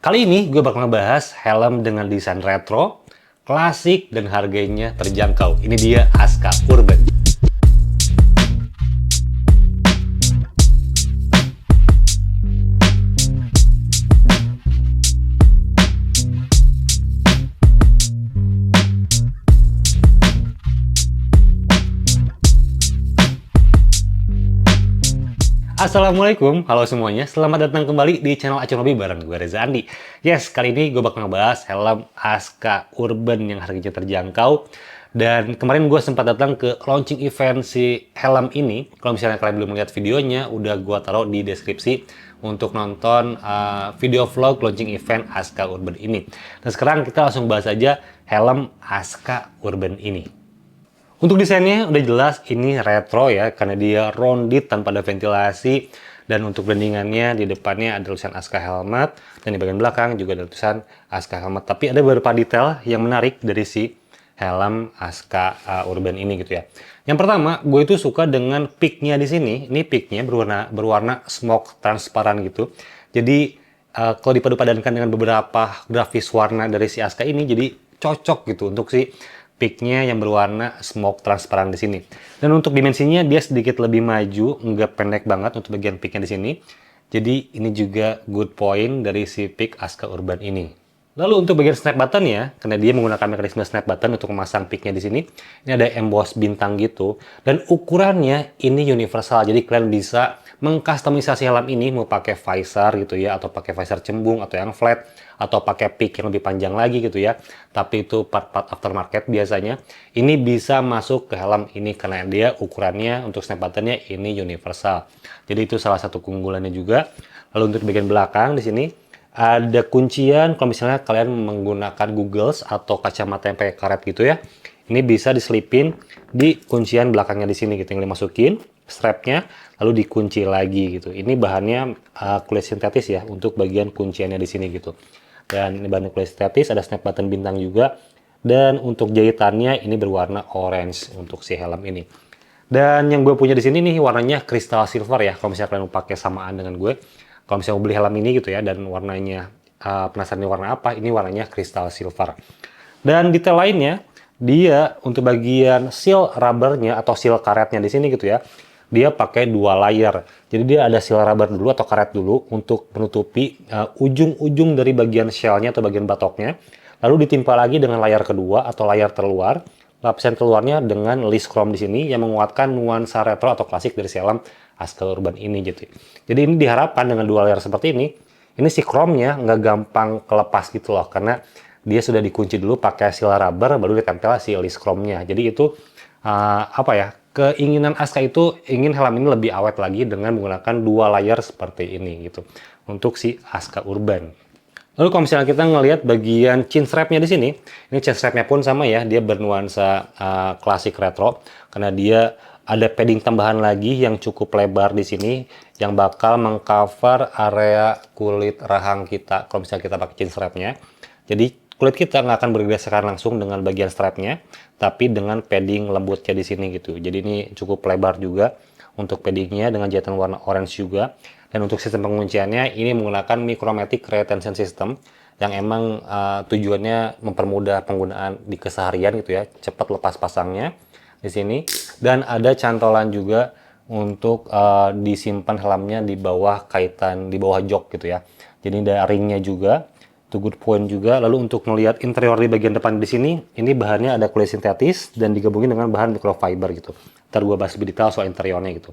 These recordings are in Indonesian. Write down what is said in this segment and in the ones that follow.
Kali ini gue bakal ngebahas helm dengan desain retro, klasik, dan harganya terjangkau. Ini dia Aska Urban. Assalamualaikum, halo semuanya. Selamat datang kembali di channel Acuan Hobi bareng gue Reza Andi. Yes, kali ini gue bakal ngebahas helm Aska Urban yang harganya terjangkau. Dan kemarin gue sempat datang ke launching event si helm ini. Kalau misalnya kalian belum melihat videonya, udah gue taruh di deskripsi untuk nonton video vlog launching event Aska Urban ini. Dan sekarang kita langsung bahas aja helm Aska Urban ini. Untuk desainnya udah jelas ini retro ya, karena dia rounded tanpa ada ventilasi. Dan untuk brandingannya di depannya ada tulisan Aska Helmet, dan di bagian belakang juga ada tulisan Aska Helmet. Tapi ada beberapa detail yang menarik dari si helm Aska Urban ini gitu ya. Yang pertama, gue itu suka dengan peaknya di sini. Ini peaknya berwarna smoke transparan gitu. Jadi kalau dipadu-padankan dengan beberapa grafis warna dari si Aska ini, jadi cocok gitu untuk si peaknya yang berwarna smoke transparan di sini. Dan untuk dimensinya dia sedikit lebih maju, nggak pendek banget untuk bagian peaknya di sini. Jadi ini juga good point dari si peak Aska Urban ini. Lalu untuk bagian snap button ya, karena dia menggunakan mekanisme snap button untuk memasang peaknya di sini. Ini ada emboss bintang gitu, dan ukurannya ini universal. Jadi kalian bisa mengkustomisasi helm ini mau pakai visor gitu ya, atau pakai visor cembung atau yang flat, atau pakai peak yang lebih panjang lagi gitu ya. Tapi itu part-part aftermarket biasanya. Ini bisa masuk ke helm ini karena dia ukurannya untuk snap buttonnya ini universal. Jadi itu salah satu keunggulannya juga. Lalu untuk bagian belakang di sini ada kuncian kalau misalnya kalian menggunakan goggles atau kacamata yang pakai karet gitu ya. Ini bisa diselipin di kuncian belakangnya di sini gitu, yang dimasukin strapnya lalu dikunci lagi gitu. Ini bahannya kulit sintetis ya untuk bagian kunciannya di sini gitu. Dan ini bahan kulit sintetis, ada snap button bintang juga. Dan untuk jahitannya ini berwarna orange untuk si helm ini. Dan yang gue punya di sini nih warnanya crystal silver ya. Kalau misalnya kalian mau pakai samaan dengan gue, kalau misalnya mau beli helm ini gitu ya, dan warnanya penasaran ini warna apa, ini warnanya crystal silver. Dan detail lainnya, dia untuk bagian seal rubbernya atau seal karetnya di sini gitu ya, dia pakai dua layer. Jadi dia ada seal rubber dulu atau karet dulu untuk menutupi ujung-ujung dari bagian shellnya atau bagian batoknya. Lalu ditimpa lagi dengan layar kedua atau layar terluar. Lapisan keluarnya dengan list chrome di sini yang menguatkan nuansa retro atau klasik dari helm Aska Urban ini gitu. Jadi ini diharapkan dengan dua layer seperti ini si chrome-nya nggak gampang kelepas gitu loh, karena dia sudah dikunci dulu pakai seal rubber baru ditempel si list chrome-nya. Jadi itu keinginan Aska itu ingin helm ini lebih awet lagi dengan menggunakan dua layer seperti ini gitu untuk si Aska Urban. Lalu kalau misalnya kita ngelihat bagian chin strap-nya di sini, ini chin strap-nya pun sama ya, dia bernuansa klasik retro karena dia ada padding tambahan lagi yang cukup lebar di sini yang bakal mengcover area kulit rahang kita kalau misalnya kita pakai chin strap-nya. Jadi kulit kita nggak akan bergesekan langsung dengan bagian strap-nya, tapi dengan padding lembutnya di sini gitu. Jadi ini cukup lebar juga untuk paddingnya dengan jahitan warna orange juga. Dan untuk sistem pengunciannya ini menggunakan Micromatic Retention System yang emang tujuannya mempermudah penggunaan di keseharian gitu ya, cepat lepas pasangnya di sini. Dan ada cantolan juga untuk disimpan helmnya di bawah kaitan, di bawah jok gitu ya. Jadi ada ringnya juga, itu good point juga. Lalu untuk melihat interior di bagian depan di sini, ini bahannya ada kulit sintetis dan digabungin dengan bahan microfiber gitu. Ntar gue bahas lebih detail soal interiornya gitu.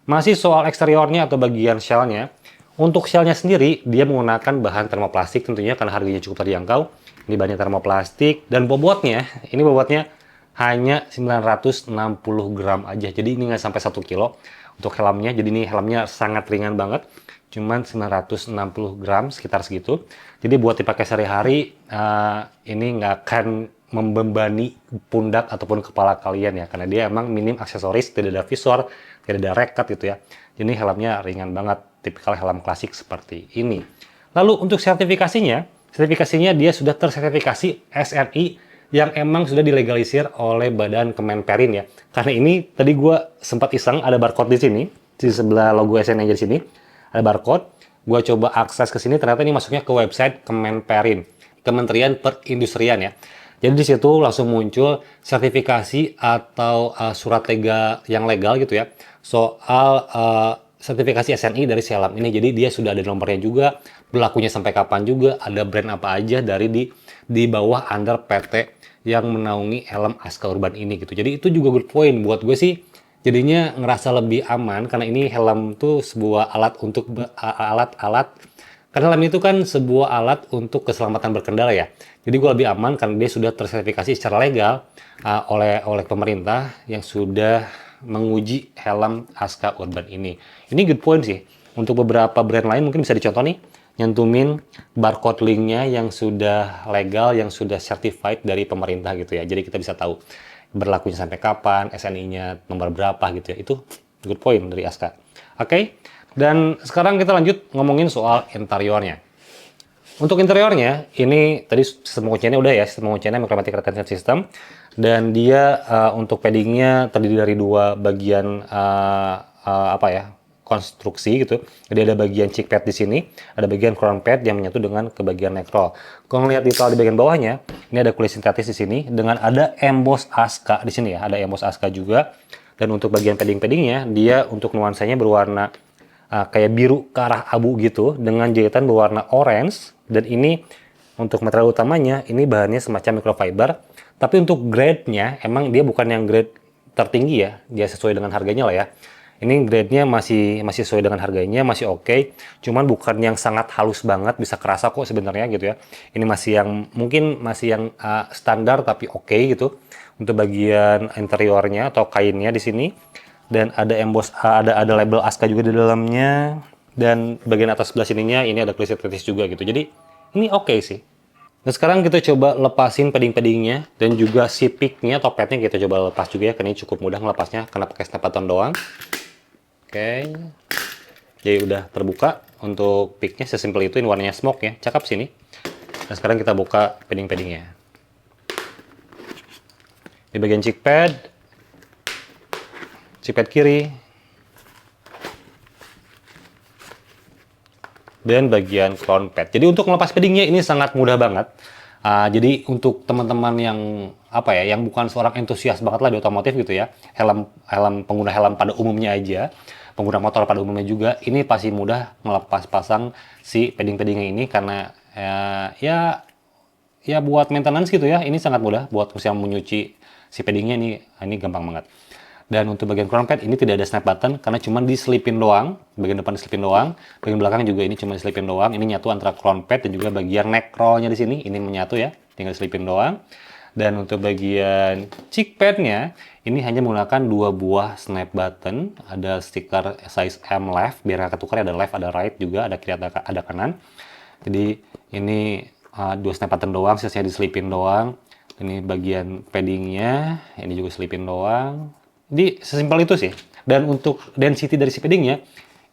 Masih soal eksteriornya atau bagian shellnya, untuk shellnya sendiri dia menggunakan bahan termoplastik tentunya karena harganya cukup terjangkau. Ini bahannya termoplastik dan bobotnya, ini bobotnya hanya 960 gram aja. Jadi ini nggak sampai 1 kilo untuk helmnya. Jadi ini helmnya sangat ringan banget, cuman 960 gram sekitar segitu. Jadi buat dipakai sehari-hari ini nggak akan membebani pundak ataupun kepala kalian ya, karena dia emang minim aksesoris, tidak ada visor, tidak ada rekat gitu ya. Jadi helmnya ringan banget, tipikal helm klasik seperti ini. Lalu untuk sertifikasinya dia sudah tersertifikasi SNI yang emang sudah dilegalisir oleh Badan Kemenperin ya. Karena ini tadi gue sempat iseng, ada barcode di sini, di sebelah logo SNI di sini ada barcode. Gua coba akses ke sini, ternyata ini masuknya ke website Kemenperin, Kementerian Perindustrian ya. Jadi di situ langsung muncul sertifikasi atau surat yang legal gitu ya, soal sertifikasi SNI dari si helm ini. Jadi dia sudah ada nomornya juga, berlakunya sampai kapan juga, ada brand apa aja dari di bawah under PT yang menaungi helm Aska Urban ini gitu. Jadi itu juga good point buat gue sih. Jadinya ngerasa lebih aman karena ini helm tuh sebuah alat untuk alat-alat, karena helm itu kan sebuah alat untuk keselamatan berkendara ya. Jadi gue lebih aman karena dia sudah tersertifikasi secara legal oleh pemerintah yang sudah menguji helm Aska Urban ini. Ini good point sih. Untuk beberapa brand lain mungkin bisa dicontoh nih, nyentumin barcode linknya yang sudah legal, yang sudah certified dari pemerintah gitu ya. Jadi kita bisa tahu berlakunya sampai kapan, SNI-nya nomor berapa gitu ya. Itu good point dari Aska. Oke, dan sekarang kita lanjut ngomongin soal interiornya. Untuk interiornya, ini tadi sistem pengunciannya udah ya, sistem pengunciannya Micromatic Retention System. Dan dia untuk paddingnya terdiri dari dua bagian apa ya, konstruksi gitu. Jadi ada bagian cheek pad di sini, ada bagian crown pad yang menyatu dengan ke bagian neck roll. Kalau lihat detail di bagian bawahnya, ini ada kulit sintetis di sini dengan ada emboss Aska di sini ya, ada emboss Aska juga. Dan untuk bagian paddingnya, dia untuk nuansanya berwarna kayak biru ke arah abu gitu dengan jahitan berwarna orange. Dan ini untuk material utamanya ini bahannya semacam microfiber, tapi untuk grade-nya emang dia bukan yang grade tertinggi ya, dia sesuai dengan harganya lah ya. Ini grade-nya masih sesuai dengan harganya, masih oke. Cuman bukan yang sangat halus banget, bisa kerasa kok sebenarnya gitu ya. Ini masih yang mungkin masih yang standar tapi oke gitu. Untuk bagian interiornya atau kainnya di sini, dan ada emboss, ada label Aska juga di dalamnya. Dan bagian atas sebelah sininya ini ada kulit sintetis juga gitu. Jadi ini oke sih. Nah sekarang kita coba lepasin padding-paddingnya dan juga si picknya atau padnya kita coba lepas juga ya. Karena ini cukup mudah ngelepasnya karena pakai snap button doang. Oke. Jadi udah terbuka untuk picknya, sesimpel itu. Ini warnanya smoke ya, cakep sini. Nah sekarang kita buka padding-paddingnya. Di bagian cheek pad kiri, dan bagian crown pad. Jadi untuk melepas paddingnya ini sangat mudah banget. Jadi untuk teman-teman yang apa ya, yang bukan seorang entusias banget lah di otomotif gitu ya, pengguna helm pada umumnya aja, pengguna motor pada umumnya juga, ini pasti mudah melepas pasang si padding-paddingnya ini karena ya buat maintenance gitu ya, ini sangat mudah buat yang menyuci si paddingnya ini gampang banget. Dan untuk bagian crown pad ini tidak ada snap button karena cuma diselipin doang, bagian depan diselipin doang, bagian belakang juga ini cuma diselipin doang. Ini nyatu antara crown pad dan juga bagian neck roll-nya di sini, ini menyatu ya, tinggal diselipin doang. Dan untuk bagian cheek pad-nya ini hanya menggunakan dua buah snap button, ada stiker size M left biar nggak ketukar, ada left, ada right juga, ada kiri, ada kanan. Jadi ini dua snap button doang, sisanya diselipin doang. Ini bagian paddingnya, ini juga selipin doang. Jadi sesimpel itu sih. Dan untuk density dari si paddingnya,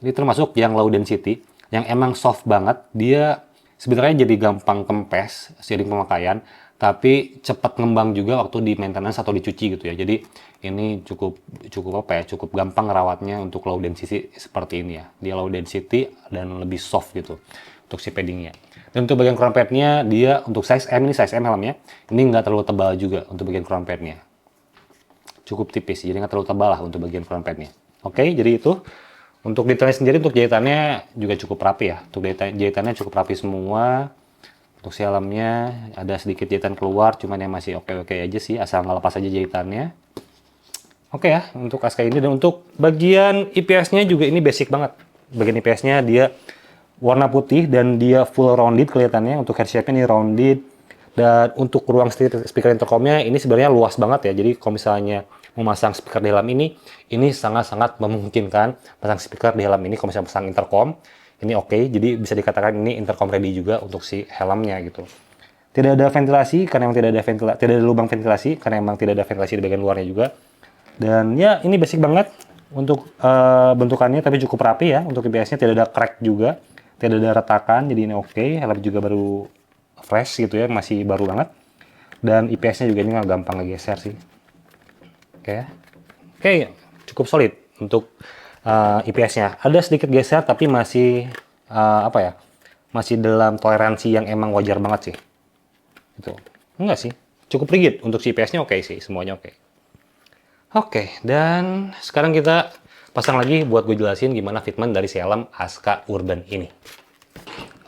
ini termasuk yang low density, yang emang soft banget. Dia sebenarnya jadi gampang kempes seiring pemakaian, tapi cepat ngembang juga waktu di maintenance atau dicuci gitu ya. Jadi ini cukup apa ya, cukup gampang rawatnya untuk low density seperti ini ya. Dia low density dan lebih soft gitu untuk si paddingnya. Dan untuk bagian crown pad-nya, dia untuk size M, ini size M helmnya, ini nggak terlalu tebal juga untuk bagian crown pad-nya. Cukup tipis, jadi nggak terlalu tebal lah untuk bagian crown pad-nya. Oke, jadi itu. Untuk detailnya sendiri, untuk jahitannya juga cukup rapi ya. Untuk jahitannya cukup rapi semua. Untuk si helmnya ada sedikit jahitan keluar, cuman yang masih oke-oke aja sih, asal nggak lepas aja jahitannya. Oke ya, untuk Aska ini. Dan untuk bagian IPS-nya juga ini basic banget. Bagian IPS-nya dia warna putih dan dia full rounded kelihatannya. Untuk head shape-nya ini rounded. Dan untuk ruang speaker intercom-nya ini sebenarnya luas banget ya. Jadi kalau misalnya memasang speaker di helm ini sangat-sangat memungkinkan pasang speaker di helm ini. Kalau misalnya pasang intercom, ini oke. Jadi bisa dikatakan ini intercom ready juga untuk si helmnya gitu. Tidak ada ventilasi karena memang tidak ada lubang ventilasi karena memang tidak ada ventilasi di bagian luarnya juga. Dan ya ini basic banget untuk bentukannya, tapi cukup rapi ya. Untuk IPS-nya tidak ada crack juga, tidak ada retakan, jadi ini oke. Helm juga baru fresh gitu ya, masih baru banget. Dan IPS-nya juga ini nggak gampang ngegeser sih. Oke, cukup solid untuk IPS-nya. Ada sedikit geser tapi masih apa ya, masih dalam toleransi yang emang wajar banget sih. Itu enggak sih, cukup rigid untuk si IPS-nya, oke sih, semuanya oke. Oke, dan sekarang kita pasang lagi buat gue jelasin gimana fitment dari si helm Aska Urban ini.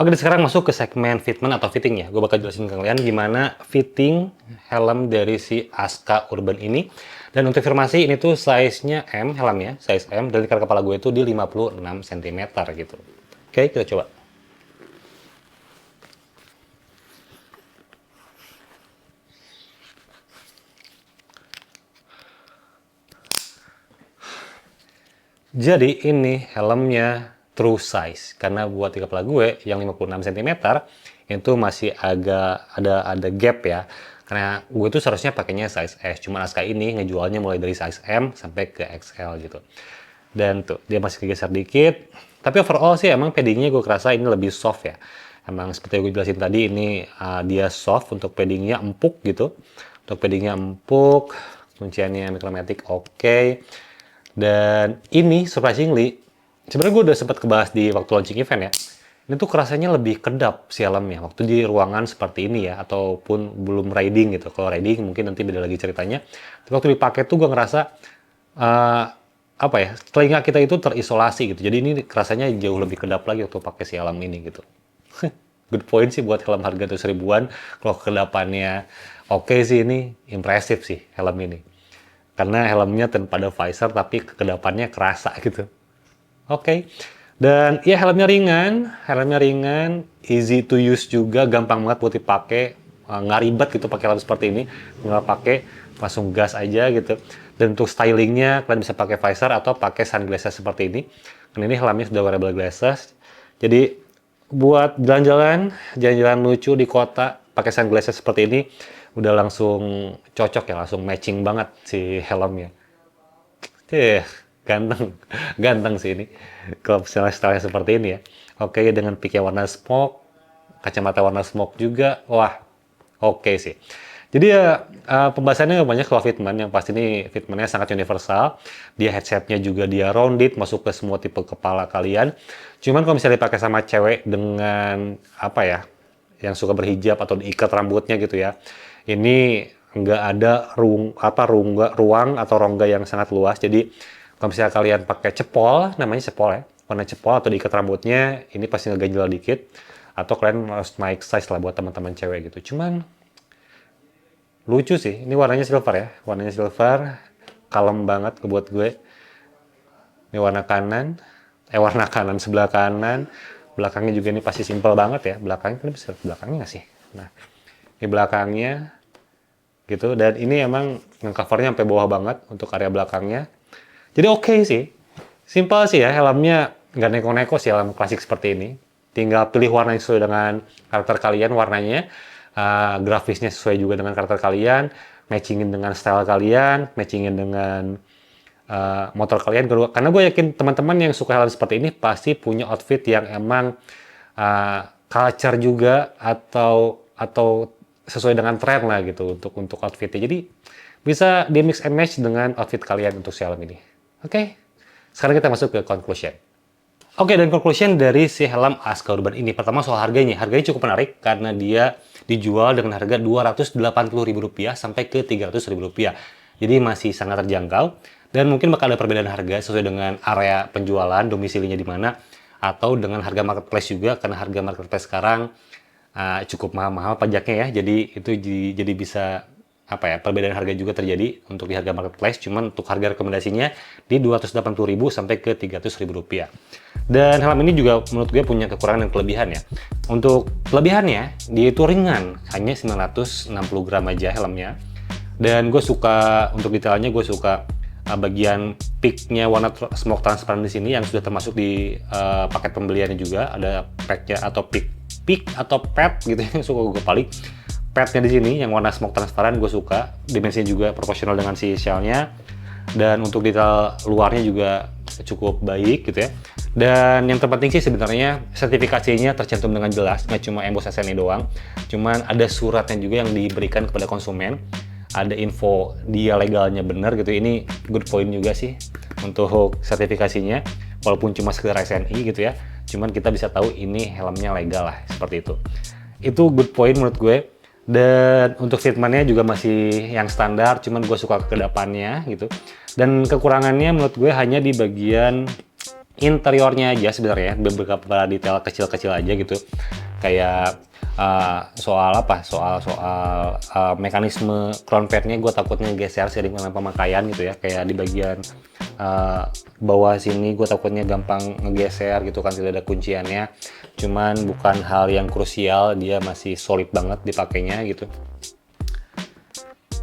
Oke, sekarang masuk ke segmen fitment atau fitting ya. Gue bakal jelasin ke kalian gimana fitting helm dari si Aska Urban ini. Dan untuk informasi, ini tuh size-nya M, helmnya, size M, dan lingkar kepala gue itu di 56 cm gitu. Oke, kita coba. Jadi ini helmnya true size, karena buat di kepala gue yang 56 cm itu masih agak ada gap ya. Karena gue tuh seharusnya pakainya size S, cuma Aska ini ngejualnya mulai dari size M sampai ke XL gitu. Dan tuh dia masih kegeser dikit, tapi overall sih emang paddingnya gue kerasa ini lebih soft ya. Emang seperti yang gue jelasin tadi, ini dia soft untuk paddingnya, empuk gitu. Untuk paddingnya empuk, kunciannya mikromatic oke. Dan ini surprisingly, sebenarnya gue udah sempat kebahas di waktu launching event ya. Ini tuh kerasanya lebih kedap si helmnya waktu di ruangan seperti ini ya, ataupun belum riding gitu. Kalau riding mungkin nanti beda lagi ceritanya. Tapi waktu dipakai tuh gue ngerasa apa ya, telinga kita itu terisolasi gitu. Jadi ini kerasanya jauh lebih kedap lagi waktu pakai si helm ini gitu. Good point sih buat helm harga 100.000-an. Kalau kedepannya oke sih, ini impresif sih helm ini. Karena helmnya tanpa ada visor tapi kedepannya kerasa gitu. Oke. Dan ya helmnya ringan, easy to use juga, gampang banget buat dipakai, nggak ribet gitu pakai helm seperti ini. Nggak pakai, langsung gas aja gitu. Dan untuk stylingnya kalian bisa pakai visor atau pakai sunglasses seperti ini. Dan ini helmnya sudah wearable glasses. Jadi buat jalan-jalan lucu di kota pakai sunglasses seperti ini udah langsung cocok ya, langsung matching banget si helmnya. Ganteng sih ini. Kalau style seperti ini ya. Oke, dengan picknya warna smoke, kacamata warna smoke juga, wah, oke sih. Jadi ya pembahasannya banyak kalau fitment, yang pasti ini fitmentnya sangat universal. Dia headsetnya juga dia rounded, masuk ke semua tipe kepala kalian. Cuman kalau misalnya dipakai sama cewek dengan apa ya, yang suka berhijab atau diikat rambutnya gitu ya, ini nggak ada ruang atau rongga yang sangat luas. Jadi kalau misalnya kalian pakai cepol, namanya cepol ya, warna cepol atau diikat rambutnya, ini pasti ngeganjel dikit. Atau kalian harus naik size lah buat teman-teman cewek gitu. Cuman lucu sih, ini warnanya silver ya, warnanya silver, kalem banget buat gue. Ini warna kanan sebelah kanan, belakangnya juga ini pasti simple banget ya, belakangnya kan bisa belakangnya nggak sih? Nah, ini belakangnya gitu, dan ini emang covernya sampai bawah banget untuk area belakangnya. Jadi oke sih, simple sih ya, helmnya nggak neko-neko sih helm klasik seperti ini. Tinggal pilih warna yang sesuai dengan karakter kalian, warnanya. Grafisnya sesuai juga dengan karakter kalian, matchingin dengan style kalian, matchingin dengan motor kalian. Karena gue yakin teman-teman yang suka helm seperti ini pasti punya outfit yang emang culture juga atau sesuai dengan tren lah gitu untuk outfitnya. Jadi bisa di mix and match dengan outfit kalian untuk si helm ini. Oke, sekarang kita masuk ke conclusion. Oke, dan conclusion dari si helm Aska Urban ini. Pertama soal harganya. Harganya cukup menarik karena dia dijual dengan harga Rp280.000 sampai ke Rp300.000. Jadi masih sangat terjangkau. Dan mungkin bakal ada perbedaan harga sesuai dengan area penjualan, domisilinya di mana. Atau dengan harga marketplace juga, karena harga marketplace sekarang cukup mahal-mahal pajaknya ya. Jadi itu jadi bisa apa ya, perbedaan harga juga terjadi untuk di harga marketplace, cuman untuk harga rekomendasinya di Rp280.000 sampai ke Rp300.000. Dan helm ini juga menurut gue punya kekurangan dan kelebihan ya. Untuk kelebihannya, dia itu ringan, hanya 960 gram aja helmnya. Dan gue suka, untuk detailnya gue suka bagian picknya warna smoke transparan di sini yang sudah termasuk di paket pembeliannya juga. Ada packnya atau pick atau pad gitu yang suka gue paling. Padnya di sini yang warna smoke transparan gue suka, dimensinya juga proporsional dengan si shell-nya, dan untuk detail luarnya juga cukup baik gitu ya. Dan yang terpenting sih sebenarnya sertifikasinya tercantum dengan jelas, nggak cuma emboss SNI doang, cuman ada suratnya juga yang diberikan kepada konsumen, ada info dia legalnya benar gitu. Ini good point juga sih untuk sertifikasinya, walaupun cuma sekedar SNI gitu ya. cuman kita bisa tahu ini helmnya legal lah, seperti itu. Itu good point menurut gue. Dan untuk fitmentnya juga masih yang standar, cuman gue suka ke depannya gitu. Dan kekurangannya menurut gue hanya di bagian interiornya aja sebenarnya, beberapa detail kecil-kecil aja gitu. Kayak soal mekanisme crown padnya gue takutnya geser sering dengan pemakaian gitu ya. Kayak di bagian bawah sini gue takutnya gampang ngegeser gitu kan, tidak ada kunciannya. Cuman bukan hal yang krusial, dia masih solid banget dipakainya gitu.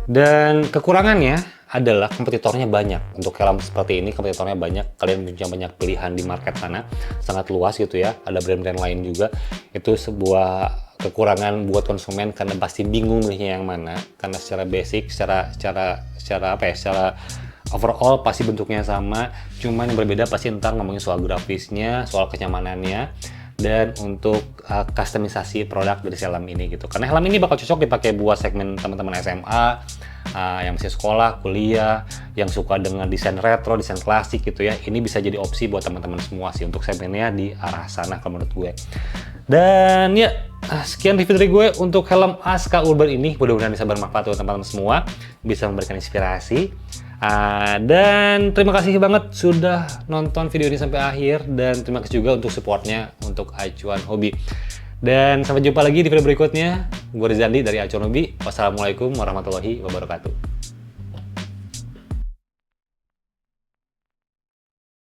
Dan kekurangannya adalah kompetitornya banyak. Untuk helm seperti ini kompetitornya banyak, kalian punya banyak pilihan di market sana, sangat luas gitu ya, ada brand-brand lain juga. Itu sebuah kekurangan buat konsumen karena pasti bingung milihnya yang mana, karena secara basic, secara overall pasti bentuknya sama, cuman yang berbeda pasti ntar ngomongin soal grafisnya, soal kenyamanannya, dan untuk customisasi produk dari helm ini gitu. Karena helm ini bakal cocok dipakai buat segmen teman-teman SMA, yang masih sekolah, kuliah, yang suka dengan desain retro, desain klasik gitu ya. Ini bisa jadi opsi buat teman-teman semua sih untuk segmennya di arah sana kalau menurut gue. Dan ya, sekian review dari gue untuk helm Aska Urban ini. Mudah-mudahan bisa bermanfaat untuk teman-teman semua, bisa memberikan inspirasi. Dan terima kasih banget sudah nonton video ini sampai akhir, dan terima kasih juga untuk supportnya untuk Acuan Hobi. Dan sampai jumpa lagi di video berikutnya. Gue Rizandi dari Acuan Hobi. Wassalamualaikum warahmatullahi wabarakatuh.